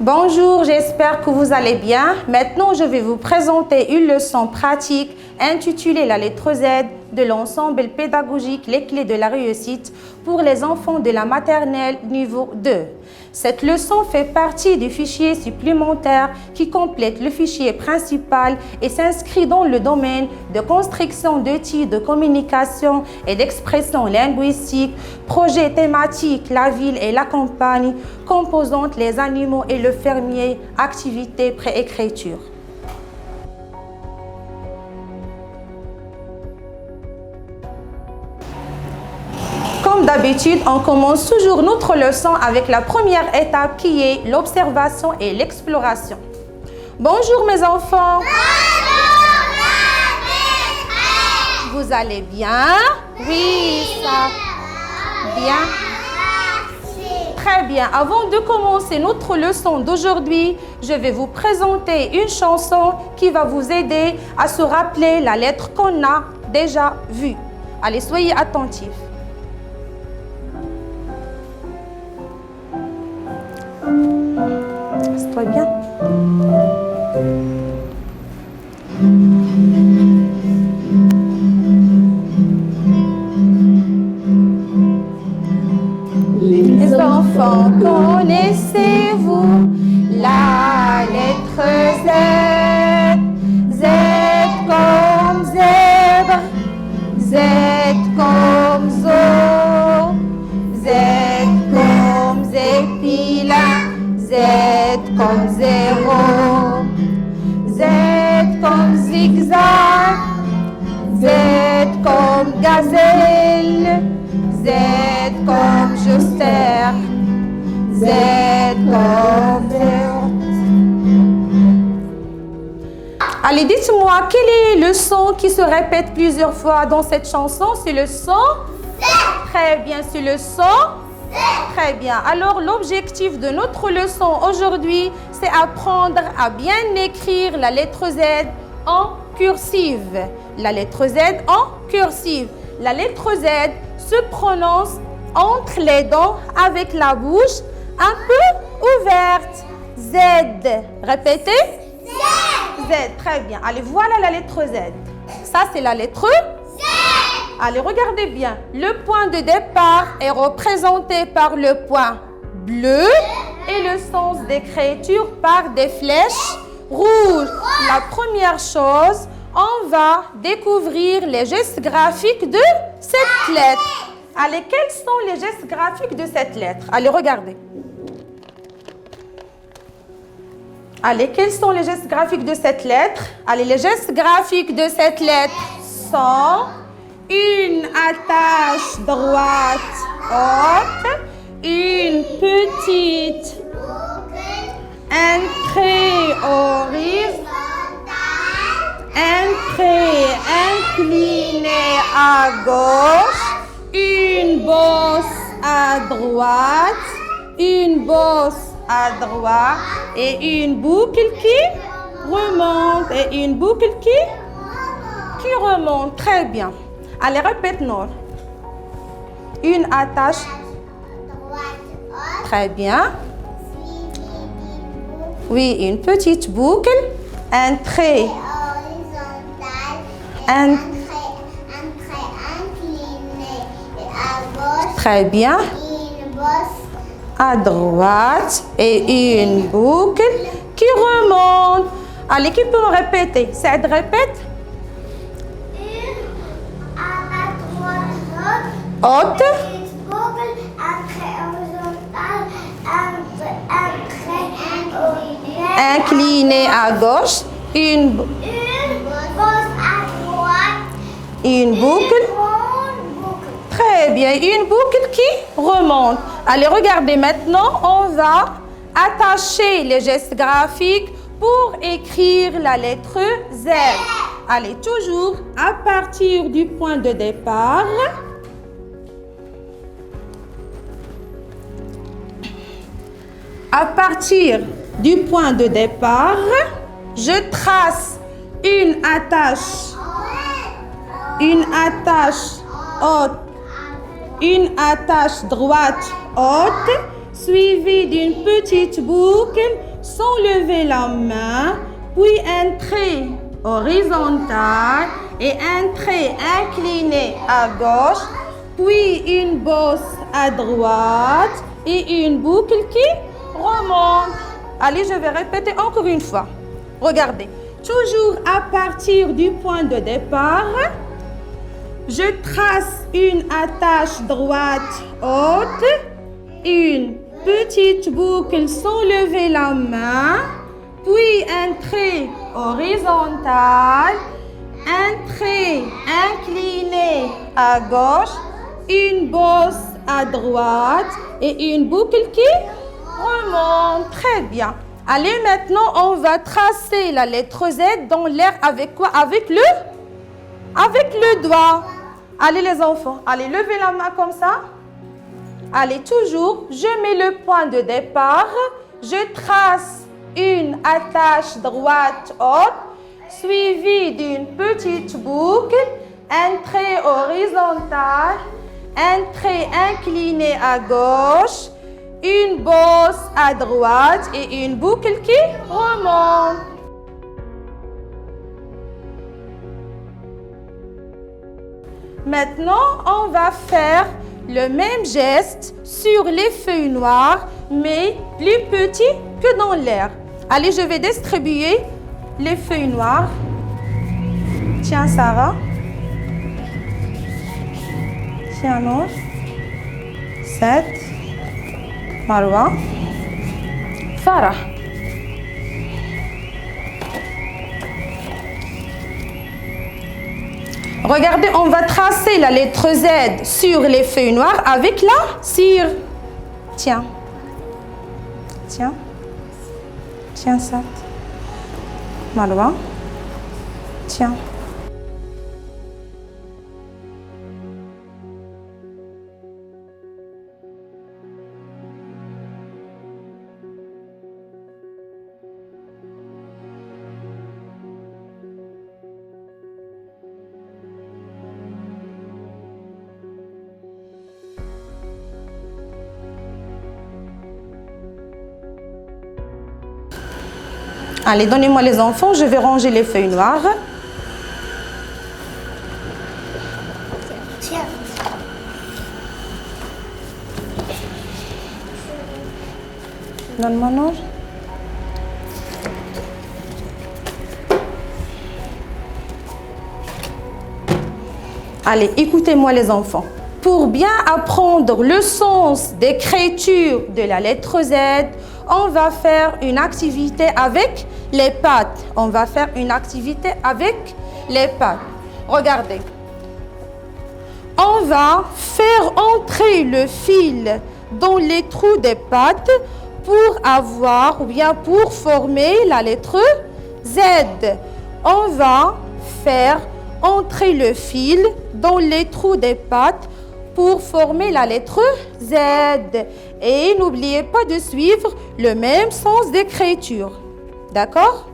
Bonjour, j'espère que vous allez bien. Maintenant, je vais vous présenter une leçon pratique intitulée la lettre Z de l'ensemble pédagogique Les clés de la réussite pour les enfants de la maternelle niveau 2. Cette leçon fait partie du fichier supplémentaire qui complète le fichier principal et s'inscrit dans le domaine de construction d'outils de communication et d'expression linguistique, projet thématique, la ville et la campagne, composantes les animaux et le fermier, activité préécriture. Comme d'habitude, on commence toujours notre leçon avec la première étape qui est l'observation et l'exploration. Bonjour mes enfants. Bonjour la maîtresse. Vous allez bien? Oui, ça bien. Très bien. Avant de commencer notre leçon d'aujourd'hui, je vais vous présenter une chanson qui va vous aider à se rappeler la lettre qu'on a déjà vue. Allez, soyez attentifs. Assieds-toi bien. Les enfants, connaissez-vous la lettre Z? Z comme zèbre, Z comme zoo, Z comme zépila, Z comme zéro, Z comme zigzag, Z comme gazelle, Z comme Joster, Z comme zéro. Allez, dites-moi, quel est le son qui se répète plusieurs fois dans cette chanson? C'est le son? Très bien, c'est le son? Très bien. Alors, l'objectif de notre leçon aujourd'hui, c'est apprendre à bien écrire la lettre Z en cursive. La lettre Z en cursive. La lettre Z se prononce entre les dents avec la bouche un peu ouverte. Z. Répétez. Z. Très bien. Allez, voilà la lettre Z. Ça, c'est la lettre Z. Allez, regardez bien. Le point de départ est représenté par le point bleu et le sens d'écriture par des flèches rouges. La première chose, on va découvrir les gestes graphiques de cette lettre. Allez, quels sont les gestes graphiques de cette lettre? Allez, regardez. Allez, quels sont les gestes graphiques de cette lettre? Allez, les gestes graphiques de cette lettre sont une attache droite haute, une petite, un trait horizontal, un trait incliné à gauche, une bosse à droite, une bosse à droite et une boucle qui remonte et une boucle qui remonte. Très bien. Allez, répète-nous. Une attache. Très bien. Oui, une petite boucle, un trait. Un trait incliné à gauche. Très bien. Une bosse à droite et une boucle qui remonte. Allez, qui peut me répéter? Ça te répète? Une attache droite haute. Petite boucle, un trait horizontal, un trait incliné à gauche, une bosse à droite, une boucle. Très bien, une boucle qui remonte. Allez, regardez maintenant, on va attacher les gestes graphiques pour écrire la lettre Z. Allez, toujours à partir du point de départ. À partir du point de départ, je trace une attache haute, une attache droite haute, suivie d'une petite boucle sans lever la main, puis un trait horizontal et un trait incliné à gauche, puis une bosse à droite et une boucle qui remonte. Allez, je vais répéter encore une fois. Regardez, toujours à partir du point de départ, je trace une attache droite haute, une petite boucle sans lever la main, puis un trait horizontal, un trait incliné à gauche, une bosse à droite et une boucle qui remonte. Très bien. Allez, maintenant, on va tracer la lettre Z dans l'air avec quoi? Avec le doigt. Allez, les enfants. Allez, levez la main comme ça. Allez, toujours, je mets le point de départ. Je trace une attache droite haute, suivie d'une petite boucle, un trait horizontal, un trait incliné à gauche, une bosse à droite et une boucle qui remonte. Maintenant, on va faire le même geste sur les feuilles noires, mais plus petit que dans l'air. Allez, je vais distribuer les feuilles noires. Tiens, Sarah. Tiens, Nour. 7. Marwa. Farah. Regardez, on va tracer la lettre Z sur les feuilles noires avec la cire. Tiens. Tiens. Tiens, ça. Marwa. Tiens. Allez, donnez-moi les enfants, je vais ranger les feuilles noires. Tiens. Donne-moi, Nour. Allez, écoutez-moi les enfants. Pour bien apprendre le sens d'écriture de la lettre Z, on va faire une activité avec les pattes. On va faire une activité avec les pattes. Regardez. On va faire entrer le fil dans les trous des pattes pour avoir ou bien pour former la lettre Z. On va faire entrer le fil dans les trous des pattes pour former la lettre Z. Et n'oubliez pas de suivre le même sens d'écriture. D'accord?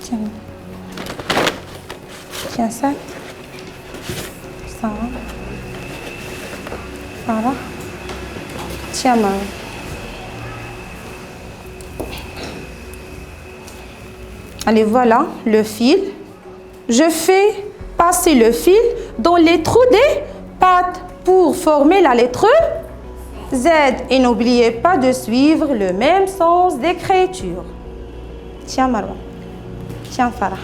Tiens. Tiens ça. Ça. Voilà. Tiens, maman. Allez, voilà le fil. Je fais passer le fil dans les trous des pattes pour former la lettre Z. Et n'oubliez pas de suivre le même sens d'écriture. Tiens, Marwa. Tiens, Farah.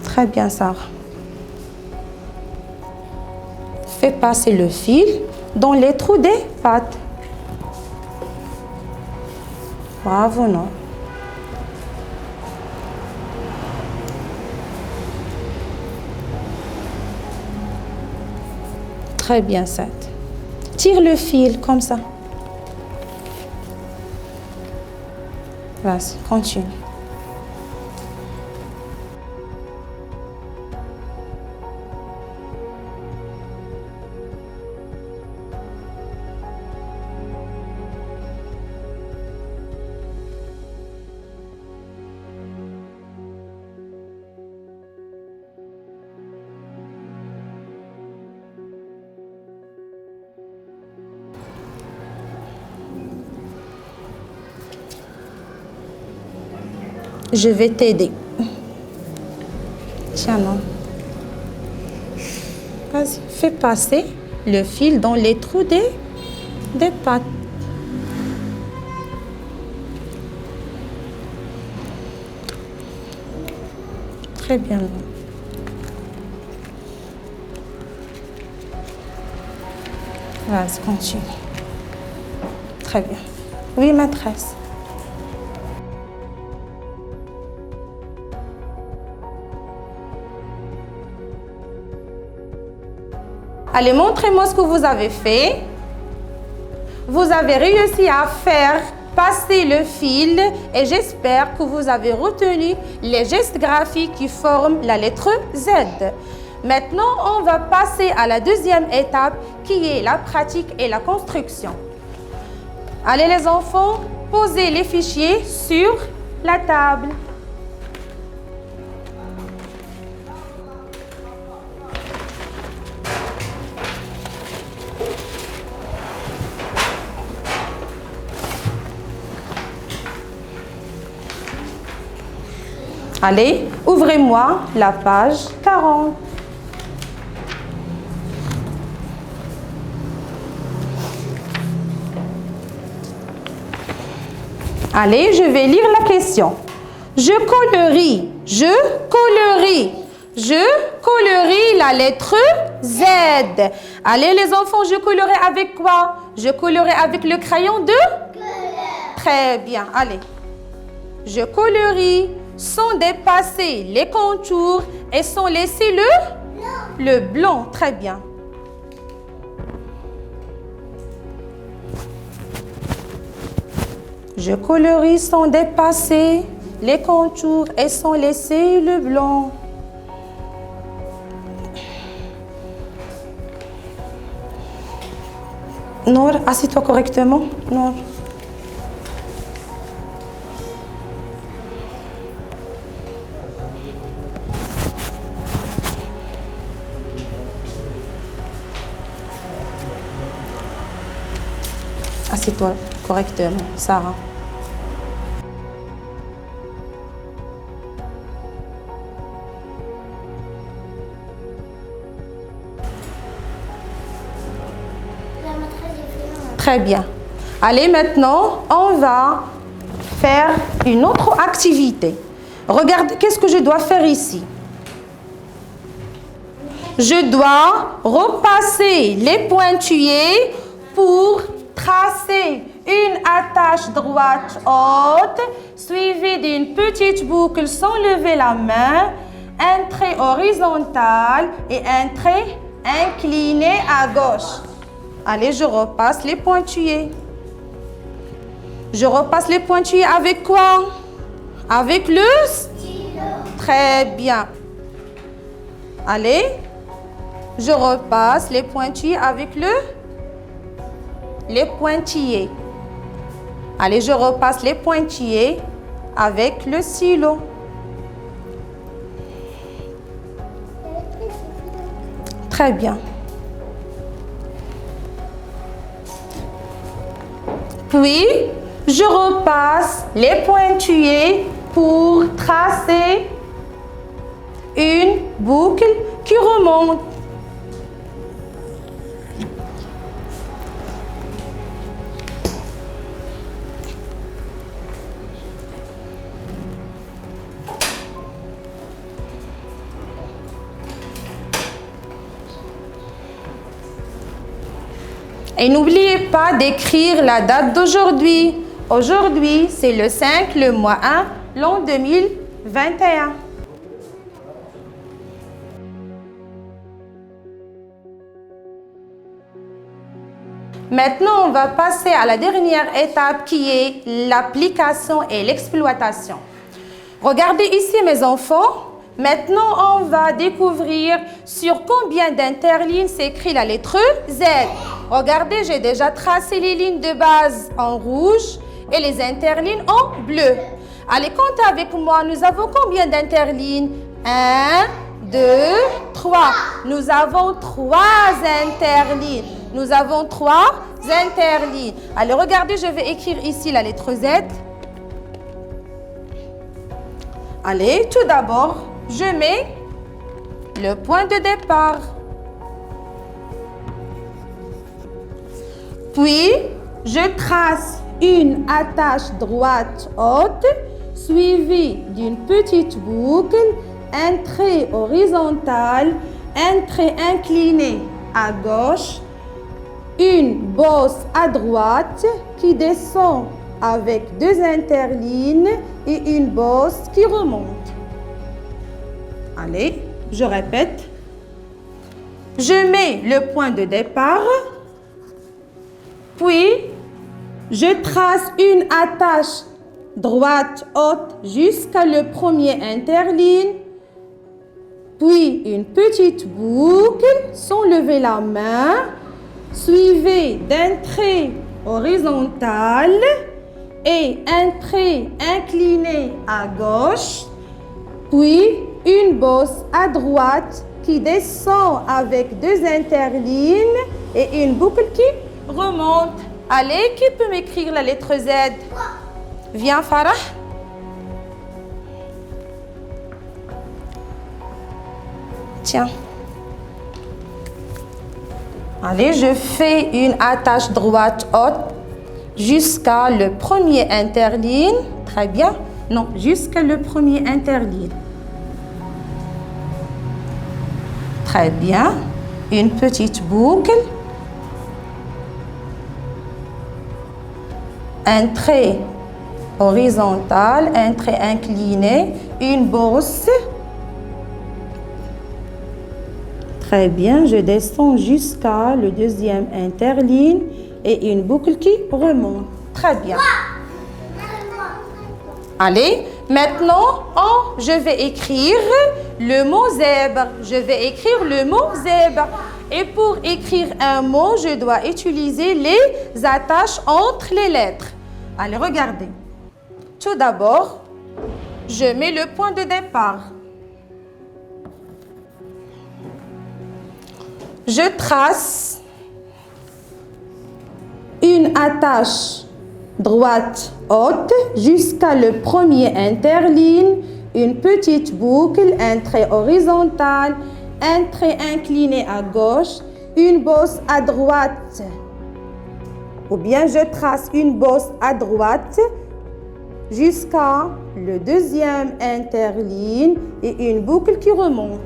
Très bien, Sarah. Fais passer le fil dans les trous des pattes. Bravo, non? Très bien, Seth. Tire le fil comme ça. Vas-y, continue. Je vais t'aider. Tiens, non. Vas-y, fais passer le fil dans les trous des pattes. Très bien. Vas-y, continue. Très bien. Oui, maîtresse. Allez, montrez-moi ce que vous avez fait. Vous avez réussi à faire passer le fil et j'espère que vous avez retenu les gestes graphiques qui forment la lettre Z. Maintenant, on va passer à la deuxième étape qui est la pratique et la construction. Allez les enfants, posez les fichiers sur la table. Allez, ouvrez-moi la page 40. Allez, je vais lire la question. Je colorie la lettre Z. Allez les enfants, je colorie avec quoi? Je colorie avec le crayon de couleur. Très bien, allez. Je colorie sans dépasser les contours et sans laisser le blanc. Très bien. Je colorie sans dépasser les contours et sans laisser le blanc. Nour, assieds-toi correctement. Nour. Assieds-toi correctement, Sarah. Très bien. Allez, maintenant, on va faire une autre activité. Regardez, qu'est-ce que je dois faire ici? Je dois repasser les pointillés pour tracer une attache droite haute, suivie d'une petite boucle sans lever la main, un trait horizontal et un trait incliné à gauche. Allez, je repasse les pointillés. Je repasse les pointillés avec quoi? Avec le stylo. Très bien. Allez, je repasse les pointillés avec les pointillés. Allez, je repasse les pointillés avec le stylo. Très bien. Puis, je repasse les pointillés pour tracer une boucle qui remonte. Et n'oubliez pas d'écrire la date d'aujourd'hui. Aujourd'hui, c'est le 5, le mois 1, l'an 2021. Maintenant, on va passer à la dernière étape qui est l'application et l'exploitation. Regardez ici mes enfants. Maintenant, on va découvrir sur combien d'interlignes s'écrit la lettre Z. Regardez, j'ai déjà tracé les lignes de base en rouge et les interlignes en bleu. Allez, comptez avec moi. Nous avons combien d'interlignes? 1, 2, 3. Nous avons 3 interlignes. Nous avons 3 interlignes. Allez, regardez, je vais écrire ici la lettre Z. Allez, tout d'abord, je mets le point de départ. Puis, je trace une attache droite haute suivie d'une petite boucle, un trait horizontal, un trait incliné à gauche, une bosse à droite qui descend avec 2 interlignes et une bosse qui remonte. Allez, je répète. Je mets le point de départ, puis je trace une attache droite haute jusqu'à le premier interligne, puis une petite boucle sans lever la main, suivie d'un trait horizontal et un trait incliné à gauche, puis une bosse à droite qui descend avec 2 interlignes et une boucle qui remonte. Allez, qui peut m'écrire la lettre Z? Viens, Farah. Tiens. Allez, je fais une attache droite haute jusqu'à le premier interligne. Très bien. Non, jusqu'à le premier interligne. Très bien. Une petite boucle. Un trait horizontal, un trait incliné, une bosse. Très bien, je descends jusqu'à le deuxième interligne et une boucle qui remonte. Très bien. Allez, maintenant, je vais écrire le mot zèbre. Je vais écrire le mot zèbre. Et pour écrire un mot, je dois utiliser les attaches entre les lettres. Allez, regardez. Tout d'abord, je mets le point de départ. Je trace une attache droite haute jusqu'à le premier interligne, une petite boucle, un trait horizontal, un trait incliné à gauche, une bosse à droite. Ou bien je trace une bosse à droite jusqu'à le deuxième interligne et une boucle qui remonte.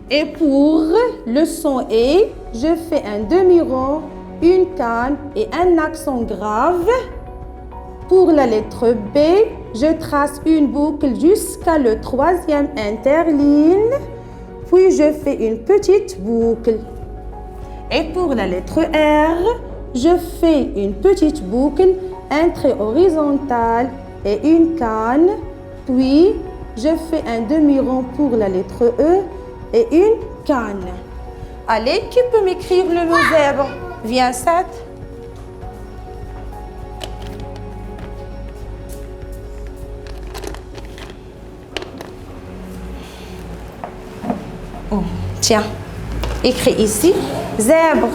Et pour le son E, je fais un demi-rond, une canne et un accent grave. Pour la lettre B, je trace une boucle jusqu'à le troisième interligne, puis je fais une petite boucle. Et pour la lettre R, je fais une petite boucle, un trait horizontal et une canne, puis je fais un demi-rond pour la lettre E et une canne. Allez, qui peut m'écrire le mot zèbre? Viens, Seth. Tiens, écris ici, zèbre.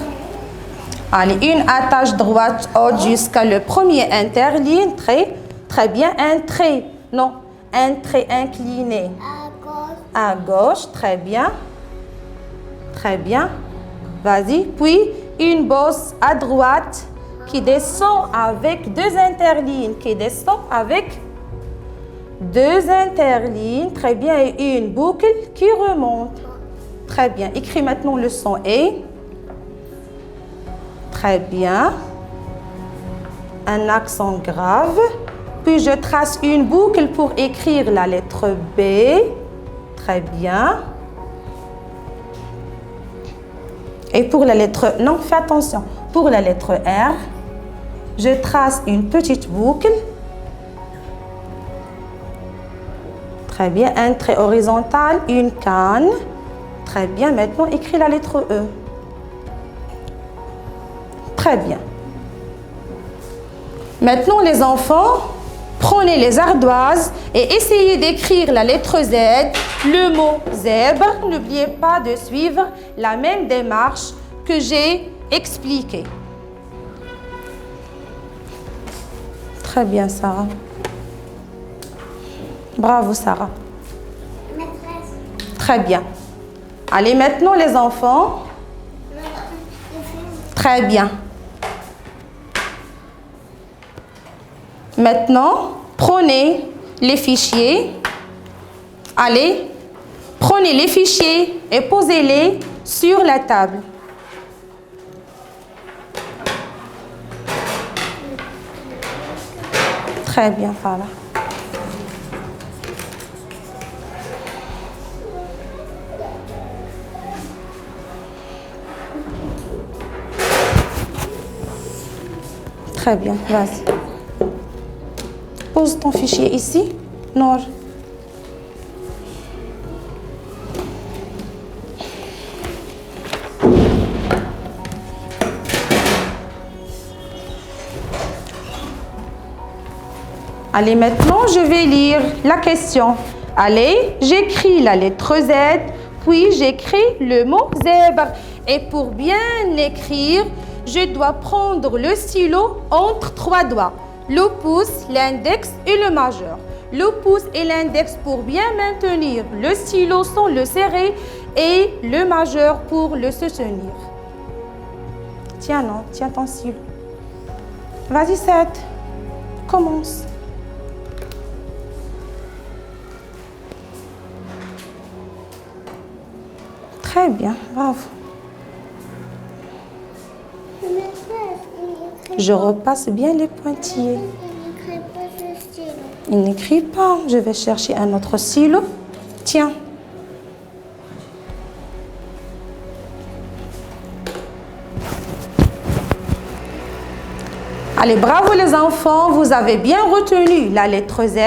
Allez, une attache droite haute jusqu'à le premier interligne, très bien, un trait incliné. À gauche, très bien. Très bien. Vas-y. Puis, une bosse à droite qui descend avec 2 interlignes. Très bien. Et une boucle qui remonte. Très bien. Écris maintenant le son E. Très bien. Un accent grave. Puis, je trace une boucle pour écrire la lettre B. Très bien. Et pour la lettre... Non, fais attention. Pour la lettre R, je trace une petite boucle. Très bien. Un trait horizontal, une canne. Très bien. Maintenant, écris la lettre E. Très bien. Maintenant, les enfants, prenez les ardoises et essayez d'écrire la lettre Z, le mot zèbre. N'oubliez pas de suivre la même démarche que j'ai expliquée. Très bien, Sarah. Bravo, Sarah. Très bien. Allez, maintenant, les enfants. Très bien. Maintenant, prenez les fichiers. Allez, prenez les fichiers et posez-les sur la table. Très bien, voilà. Très bien, vas-y. Pose ton fichier ici, Nour. Allez, maintenant, je vais lire la question. Allez, j'écris la lettre Z, puis j'écris le mot zèbre. Et pour bien écrire, je dois prendre le stylo entre 3 doigts. Le pouce, l'index et le majeur. Le pouce et l'index pour bien maintenir le stylo sans le serrer et le majeur pour le soutenir. Tiens, non, tiens ton stylo. Vas-y, Seth, commence. Très bien, bravo. Je repasse bien les pointillés. Il n'écrit pas. Je vais chercher un autre stylo. Tiens. Allez, bravo les enfants. Vous avez bien retenu la lettre Z.